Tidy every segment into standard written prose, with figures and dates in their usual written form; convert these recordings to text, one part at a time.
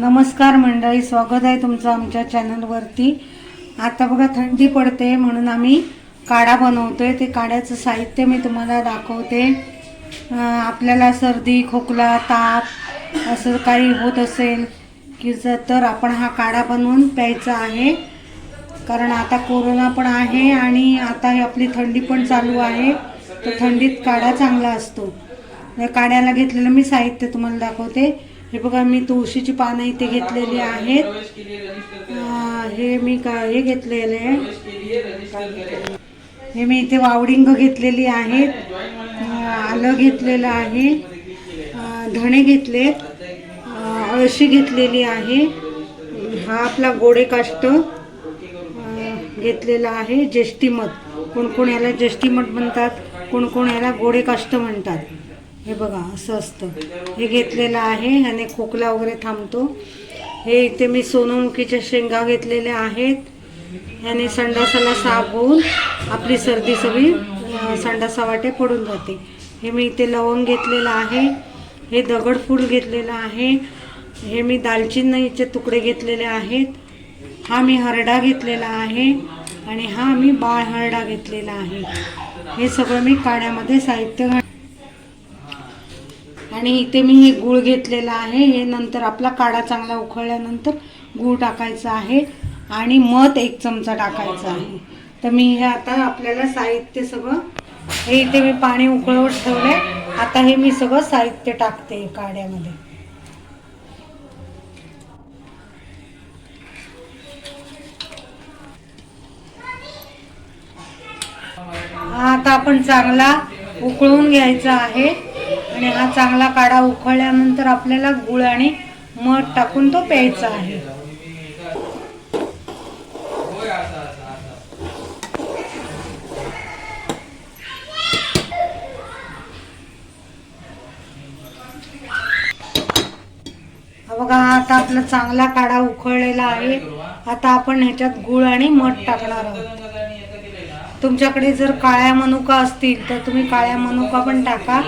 नमस्कार मंडळी, स्वागत आहे तुमचं आमच्या चॅनलवरती। आता बघा थंडी पडते म्हणून आम्ही काढा बनवतोय। ते काढ्याचं साहित्य मी तुम्हाला दाखवते। आपल्याला सर्दी खोकला ताप असं काही होत असेल की तर आपण हा काढा बनवून प्यायचा आहे, कारण आता कोरोना पण आहे आणि आता ही आपली थंडी पण चालू आहे, तर थंडीत काढा चांगला असतो। या काढ्याला घेतलेलं मी साहित्य तुम्हाला दाखवते। हे बघा, मी तुळशीची पानं इथे घेतलेली आहेत। हे मी हे घेतलेले आहे, हे मी इथे वावडिंग घेतलेली आहेत, आलं घेतलेलं आहे, धणे घेतलेत, अळशी घेतलेली आहे, हा आपला गोडे काष्ट घेतलेला आहे, जेष्ठीमध, कोण कोण याला जेष्ठीमध म्हणतात, कोण कोण याला गोडे काष्ट म्हणतात। हे बघा असं असतं, हे घेतलेलं आहे आणि खोकला वगैरे थांबतो। हे इथे मी सोनमुखीच्या शेंगा घेतलेल्या आहेत, याने संडासाला साफ होऊन आपली सर्दी सगळी संडासावाटे पडून जाते। हे मी इथे लवंग घेतलेलं आहे, हे दगडफूल घेतलेलं आहे, हे मी दालचिनीचे तुकडे घेतलेले आहेत, हा मी हरडा घेतलेला आहे आणि हा मी बाळ हरडा घेतलेला आहे। हे सगळं मी काढ्यामध्ये साहित्य आणि इथे मी हे गूळ घेतलेला आहे। हे नंतर आपला काढा चांगला उकळल्यानंतर गूळ टाकायचा आहे आणि मध 1 चमचा टाकायचा आहे। तर मी हे आता आपल्याला साहित्य सगळं, हे इथे मी पाणी उकळवत ठेवले। आता हे मी सगळं साहित्य टाकते काढ्यामध्ये। आता आपण चांगला उकळून घ्यायचा आहे आणि हा चांगला काढा उकळल्यानंतर आपल्याला गूळ आणि मध टाकून तो प्यायचा आहे। बघा, आता आपला चांगला काढा उकळलेला आहे। आता आपण ह्याच्यात गूळ आणि मध टाकणार आहोत। तुमच्याकडे जर काळ्या मनुका असतील तर तुम्ही काळ्या मनुका पण टाका।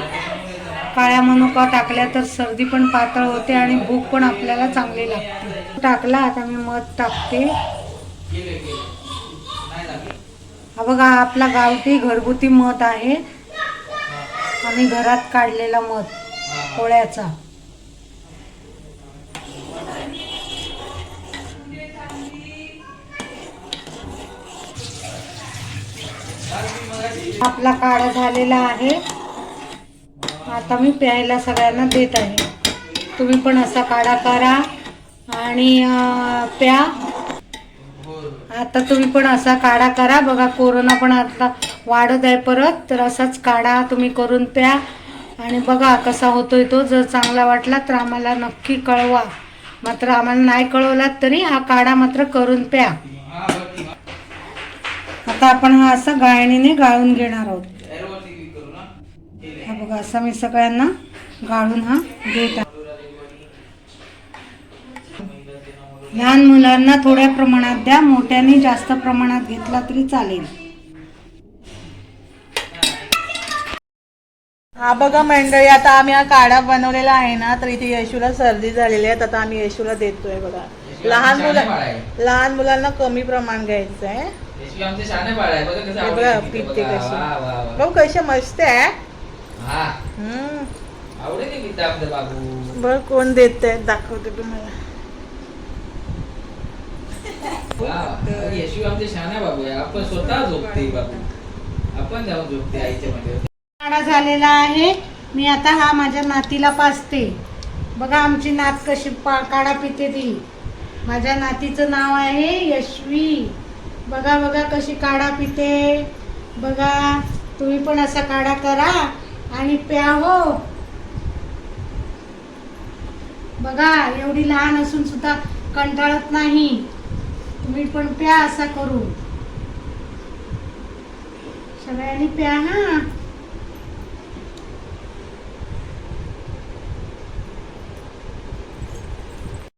काळ्या मनुका टाकल्या तर सर्दी पण पातळ होते आणि भूक पण आपल्याला चांगली लागते। टाकला, आता मी मध टाकते। हा बघा, आपला गावठी घरगुती मध आहे, आम्ही घरात काढलेला मध पोळ्याचा। आपला काढा झालेला आहे, आता मी प्यायला सगळ्यांना देत आहे। तुम्ही पण असा काढा करा आणि प्या। आता तुम्ही पण असा काढा करा। बघा, कोरोना पण आता वाढत आहे परत, तर असाच काढा तुम्ही करून प्या आणि बघा कसा होतोय तो। जर चांगला वाटला तर आम्हाला नक्की कळवा, मात्र आम्हाला नाही कळवलात तरी हा काढा मात्र करून प्या। आता आपण हा असा गाळणीने गाळून घेणार आहोत। हा बघा, असा मी सगळ्यांना गाळून हा देत आहे। लहान मुलांना थोड्या प्रमाणात द्या, मोठ्यांनी जास्त प्रमाणात घेतला तरी चालेल। हा बघा मंडळी, आता आम्ही हा काढा बनवलेला आहे ना, तर इथे येशूला सर्दी झालेली आहे, आता आम्ही येशूला देतोय। बघा, लहान मुलांना कमी प्रमाण घ्यायचं आहे। बघा पिते कशी, बघ कशी मस्त आहे। बघ कोण देत आहे, दाखवते तुम्हाला। काढा झालेला आहे, मी आता हा माझ्या नातीला पाजते। बघा आमची नात कशी काढा पिते ती। माझ्या नातीचं नाव आहे यशवी। बघा बघा कशी काढा पिते। बघा, तुम्ही पण असा काढा करा आणि प्या हो। बघा, एवढी लहान असून सुद्धा कंटाळत नाही, तुम्ही पण प्या असा करून, सगळ्यांनी प्या हा।